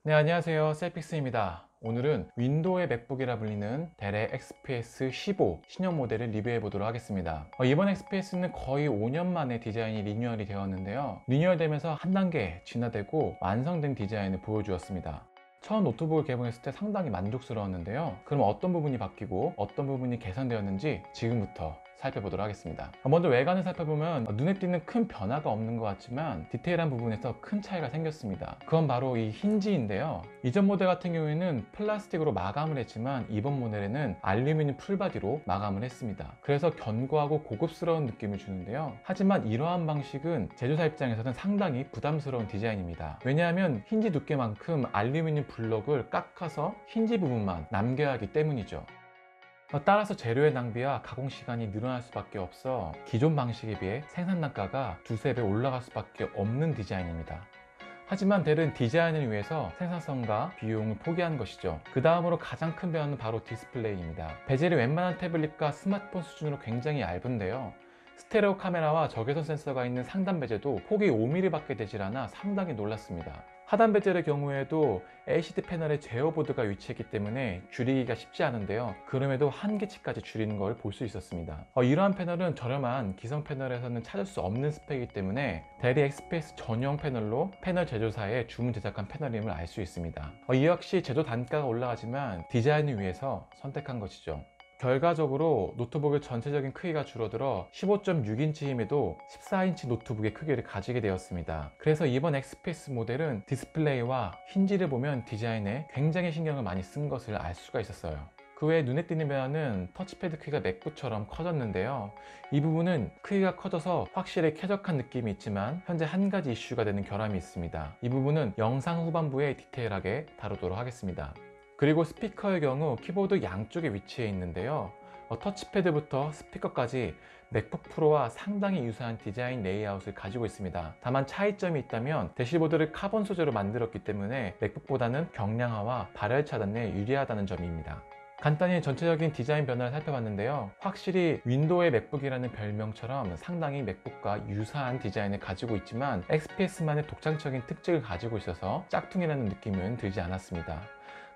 네, 안녕하세요. 셀픽스입니다. 오늘은 윈도우의 맥북이라 불리는 델의 XPS 15 신형 모델을 리뷰해 보도록 하겠습니다. 이번 XPS는 거의 5년 만에 디자인이 리뉴얼이 되었는데요. 리뉴얼되면서 한 단계 진화되고 완성된 디자인을 보여주었습니다. 처음 노트북을 개봉했을 때 상당히 만족스러웠는데요. 그럼 어떤 부분이 바뀌고 어떤 부분이 개선되었는지 지금부터 살펴보도록 하겠습니다. 먼저 외관을 살펴보면 눈에 띄는 큰 변화가 없는 것 같지만 디테일한 부분에서 큰 차이가 생겼습니다. 그건 바로 이 힌지인데요. 이전 모델 같은 경우에는 플라스틱으로 마감을 했지만 이번 모델에는 알루미늄 풀바디로 마감을 했습니다. 그래서 견고하고 고급스러운 느낌을 주는데요. 하지만 이러한 방식은 제조사 입장에서는 상당히 부담스러운 디자인입니다. 왜냐하면 힌지 두께만큼 알루미늄 블록을 깎아서 힌지 부분만 남겨야 하기 때문이죠. 따라서 재료의 낭비와 가공 시간이 늘어날 수밖에 없어 기존 방식에 비해 생산 단가가 두세 배 올라갈 수밖에 없는 디자인입니다. 하지만 델은 디자인을 위해서 생산성과 비용을 포기한 것이죠. 그 다음으로 가장 큰 변화는 바로 디스플레이입니다. 베젤이 웬만한 태블릿과 스마트폰 수준으로 굉장히 얇은데요. 스테레오 카메라와 적외선 센서가 있는 상단 베젤도 폭이 5mm밖에 되질 않아 상당히 놀랐습니다. 하단 베젤의 경우에도 LCD 패널에 제어보드가 위치했기 때문에 줄이기가 쉽지 않은데요. 그럼에도 한계치까지 줄이는 걸 볼 수 있었습니다. 이러한 패널은 저렴한 기성 패널에서는 찾을 수 없는 스펙이기 때문에 델이 XPS 전용 패널로 패널 제조사에 주문 제작한 패널임을 알 수 있습니다. 이 역시 제조 단가가 올라가지만 디자인을 위해서 선택한 것이죠. 결과적으로 노트북의 전체적인 크기가 줄어들어 15.6인치 힘에도 14인치 노트북의 크기를 가지게 되었습니다. 그래서 이번 XPS 모델은 디스플레이와 힌지를 보면 디자인에 굉장히 신경을 많이 쓴 것을 알 수가 있었어요. 그 외에 눈에 띄는 변화는 터치패드 크기가 맥북처럼 커졌는데요. 이 부분은 크기가 커져서 확실히 쾌적한 느낌이 있지만 현재 한 가지 이슈가 되는 결함이 있습니다. 이 부분은 영상 후반부에 디테일하게 다루도록 하겠습니다. 그리고 스피커의 경우 키보드 양쪽에 위치해 있는데요. 터치패드부터 스피커까지 맥북 프로와 상당히 유사한 디자인 레이아웃을 가지고 있습니다. 다만 차이점이 있다면 대시보드를 카본 소재로 만들었기 때문에 맥북보다는 경량화와 발열 차단에 유리하다는 점입니다. 간단히 전체적인 디자인 변화를 살펴봤는데요. 확실히 윈도우의 맥북이라는 별명처럼 상당히 맥북과 유사한 디자인을 가지고 있지만 XPS만의 독창적인 특징을 가지고 있어서 짝퉁이라는 느낌은 들지 않았습니다.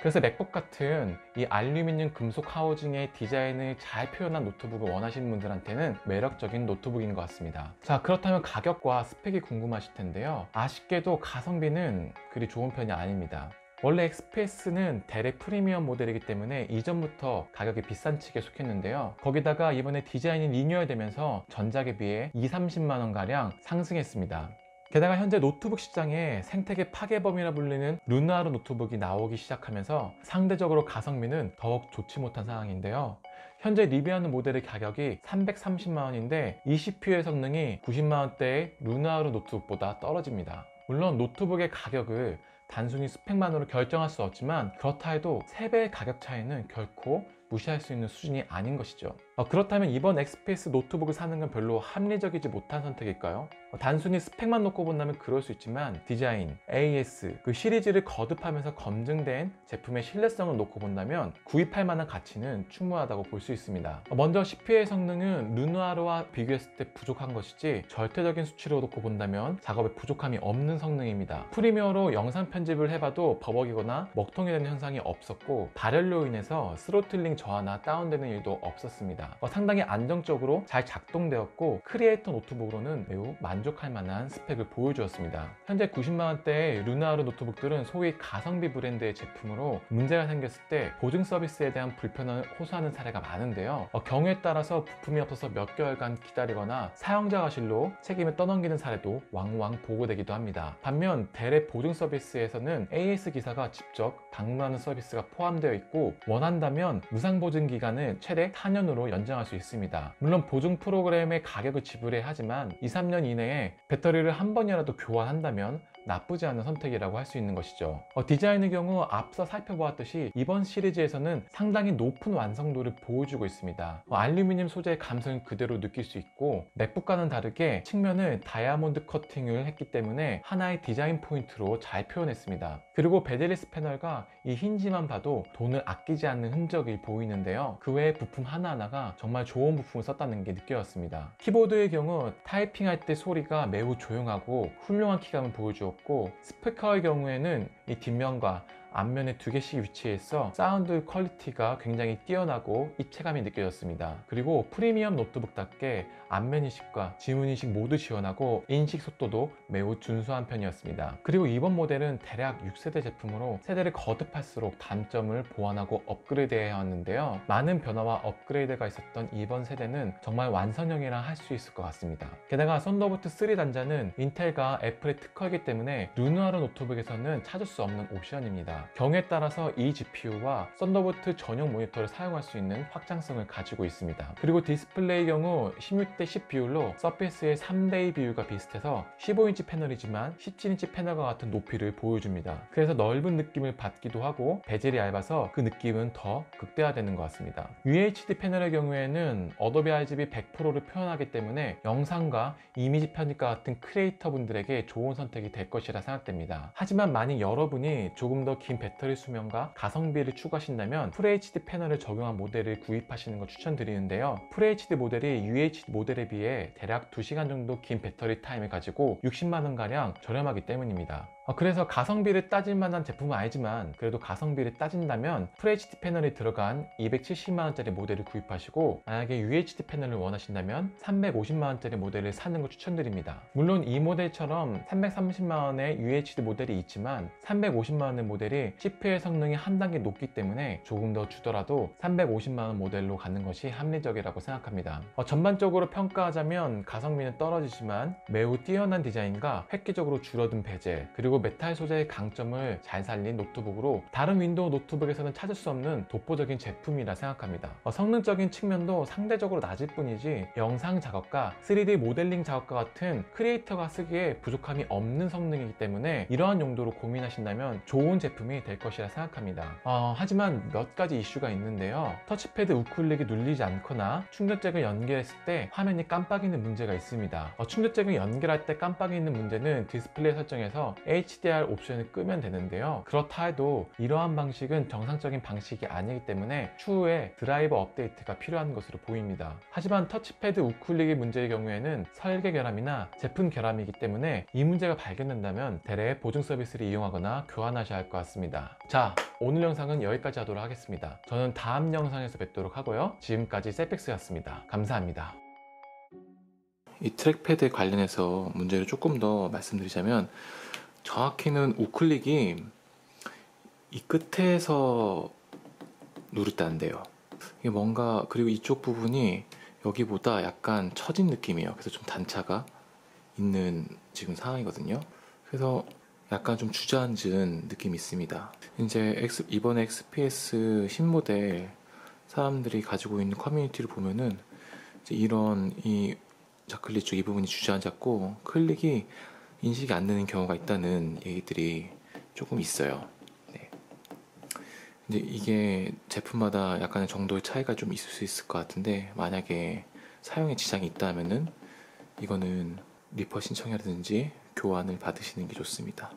그래서 맥북 같은 이 알루미늄 금속 하우징의 디자인을 잘 표현한 노트북을 원하시는 분들한테는 매력적인 노트북인 것 같습니다. 자, 그렇다면 가격과 스펙이 궁금하실 텐데요. 아쉽게도 가성비는 그리 좋은 편이 아닙니다. 원래 XPS는 델의 프리미엄 모델이기 때문에 이전부터 가격이 비싼 측에 속했는데요. 거기다가 이번에 디자인이 리뉴얼되면서 전작에 비해 20~30만원 가량 상승했습니다. 게다가 현재 노트북 시장에 생태계 파괴범이라 불리는 루나르 노트북이 나오기 시작하면서 상대적으로 가성비는 더욱 좋지 못한 상황인데요. 현재 리뷰하는 모델의 가격이 330만원인데 이 CPU의 성능이 90만원대의 루나르 노트북보다 떨어집니다. 물론 노트북의 가격을 단순히 스펙만으로 결정할 수 없지만 그렇다 해도 3배의 가격 차이는 결코 무시할 수 있는 수준이 아닌 것이죠. 그렇다면 이번 XPS 노트북을 사는 건 별로 합리적이지 못한 선택일까요? 단순히 스펙만 놓고 본다면 그럴 수 있지만 디자인, AS, 그 시리즈를 거듭하면서 검증된 제품의 신뢰성을 놓고 본다면 구입할 만한 가치는 충분하다고 볼 수 있습니다. 먼저 CPU의 성능은 루나르와 비교했을 때 부족한 것이지 절대적인 수치로 놓고 본다면 작업에 부족함이 없는 성능입니다. 프리미어로 영상 편집을 해봐도 버벅이거나 먹통이 되는 현상이 없었고 발열로 인해서 스로틀링 저하나 다운되는 일도 없었습니다. 상당히 안정적으로 잘 작동되었고 크리에이터 노트북으로는 매우 만족할 만한 스펙을 보여주었습니다. 현재 90만원대의 루나르 노트북들은 소위 가성비 브랜드의 제품으로 문제가 생겼을 때 보증 서비스에 대한 불편을 호소하는 사례가 많은데요. 경우에 따라서 부품이 없어서 몇 개월간 기다리거나 사용자 과실로 책임을 떠넘기는 사례도 왕왕 보고되기도 합니다. 반면 델의 보증 서비스에서는 AS 기사가 직접 방문하는 서비스가 포함되어 있고 원한다면 무상 보증 기간을 최대 4년으로 연장할 수 있습니다. 물론 보증 프로그램의 가격을 지불해야 하지만 2~3년 이내에 배터리를 한 번이라도 교환한다면 나쁘지 않은 선택이라고 할 수 있는 것이죠. 디자인의 경우 앞서 살펴보았듯이 이번 시리즈에서는 상당히 높은 완성도를 보여주고 있습니다. 알루미늄 소재의 감성을 그대로 느낄 수 있고 맥북과는 다르게 측면을 다이아몬드 커팅을 했기 때문에 하나의 디자인 포인트로 잘 표현했습니다. 그리고 베젤리스 패널과 이 힌지만 봐도 돈을 아끼지 않는 흔적이 보이는데요. 그 외에 부품 하나하나가 정말 좋은 부품을 썼다는 게 느껴졌습니다. 키보드의 경우 타이핑할 때 소리가 매우 조용하고 훌륭한 키감을 보여주었고 되었고, 스피커의 경우에는 이 뒷면과 앞면에 2개씩 위치해서 사운드 퀄리티가 굉장히 뛰어나고 입체감이 느껴졌습니다. 그리고 프리미엄 노트북답게 앞면 인식과 지문 인식 모두 지원하고 인식 속도도 매우 준수한 편이었습니다. 그리고 이번 모델은 대략 6세대 제품으로 세대를 거듭할수록 단점을 보완하고 업그레이드해야 하는데요, 많은 변화와 업그레이드가 있었던 이번 세대는 정말 완성형이라 할 수 있을 것 같습니다. 게다가 썬더볼트 3 단자는 인텔과 애플의 특허이기 때문에 루누아르 노트북에서는 찾을 수 없는 옵션입니다. 경우에 따라서 이 GPU와 썬더볼트 전용 모니터를 사용할 수 있는 확장성을 가지고 있습니다. 그리고 디스플레이 경우 16:10 비율로 서페이스의 3:2 비율과 비슷해서 15인치 패널이지만 17인치 패널과 같은 높이를 보여줍니다. 그래서 넓은 느낌을 받기도 하고 베젤이 얇아서 그 느낌은 더 극대화되는 것 같습니다. UHD 패널의 경우에는 어도비 RGB 100%를 표현하기 때문에 영상과 이미지 편집과 같은 크리에이터 분들에게 좋은 선택이 될 것이라 생각됩니다. 하지만 만약 여러분이 조금 더 긴 배터리 수명과 가성비를 추구하신다면 FHD 패널을 적용한 모델을 구입하시는 걸 추천드리는데요, FHD 모델이 UHD 모델에 비해 대략 2시간 정도 긴 배터리 타임을 가지고 60만원가량 저렴하기 때문입니다. 그래서 가성비를 따질 만한 제품은 아니지만 그래도 가성비를 따진다면 FHD 패널이 들어간 270만원짜리 모델을 구입하시고, 만약에 UHD 패널을 원하신다면 350만원짜리 모델을 사는 걸 추천드립니다. 물론 이 모델처럼 330만원의 UHD 모델이 있지만 350만원의 모델이 CPU의 성능이 한 단계 높기 때문에 조금 더 주더라도 350만원 모델로 가는 것이 합리적이라고 생각합니다. 전반적으로 평가하자면 가성비는 떨어지지만 매우 뛰어난 디자인과 획기적으로 줄어든 베젤, 그리고 메탈 소재의 강점을 잘 살린 노트북으로 다른 윈도우 노트북에서는 찾을 수 없는 독보적인 제품이라 생각합니다. 성능적인 측면도 상대적으로 낮을 뿐이지 영상 작업과 3D 모델링 작업과 같은 크리에이터가 쓰기에 부족함이 없는 성능이기 때문에 이러한 용도로 고민하신다면 좋은 제품이 될 것이라 생각합니다. 하지만 몇 가지 이슈가 있는데요, 터치패드 우클릭이 눌리지 않거나 충전잭을 연결했을 때 화면이 깜빡이는 문제가 있습니다. 충전잭을 연결할 때 깜빡이는 문제는 디스플레이 설정에서 HDR 옵션을 끄면 되는데요, 그렇다 해도 이러한 방식은 정상적인 방식이 아니기 때문에 추후에 드라이버 업데이트가 필요한 것으로 보입니다. 하지만 터치패드 우클릭의 문제의 경우에는 설계 결함이나 제품 결함이기 때문에 이 문제가 발견된다면 델의 보증 서비스를 이용하거나 교환하셔야 할 것 같습니다. 자, 오늘 영상은 여기까지 하도록 하겠습니다. 저는 다음 영상에서 뵙도록 하고요, 지금까지 셀픽스였습니다. 감사합니다. 이 트랙패드에 관련해서 문제를 조금 더 말씀드리자면, 정확히는 우클릭이 이 끝에서 누를 때 안 돼요. 이게 뭔가, 그리고 이쪽 부분이 여기보다 약간 처진 느낌이에요. 그래서 좀 단차가 있는 지금 상황이거든요. 그래서 약간 좀 주저앉은 느낌이 있습니다. 이제 이번에 XPS 신모델 사람들이 가지고 있는 커뮤니티를 보면은 이제 이런 이 자클릿 쪽 이 부분이 주저앉았고 클릭이 인식이 안 되는 경우가 있다는 얘기들이 조금 있어요. 네. 이제 이게 제품마다 약간의 정도의 차이가 좀 있을 수 있을 것 같은데, 만약에 사용에 지장이 있다면은 이거는 리퍼 신청이라든지 교환을 받으시는 게 좋습니다.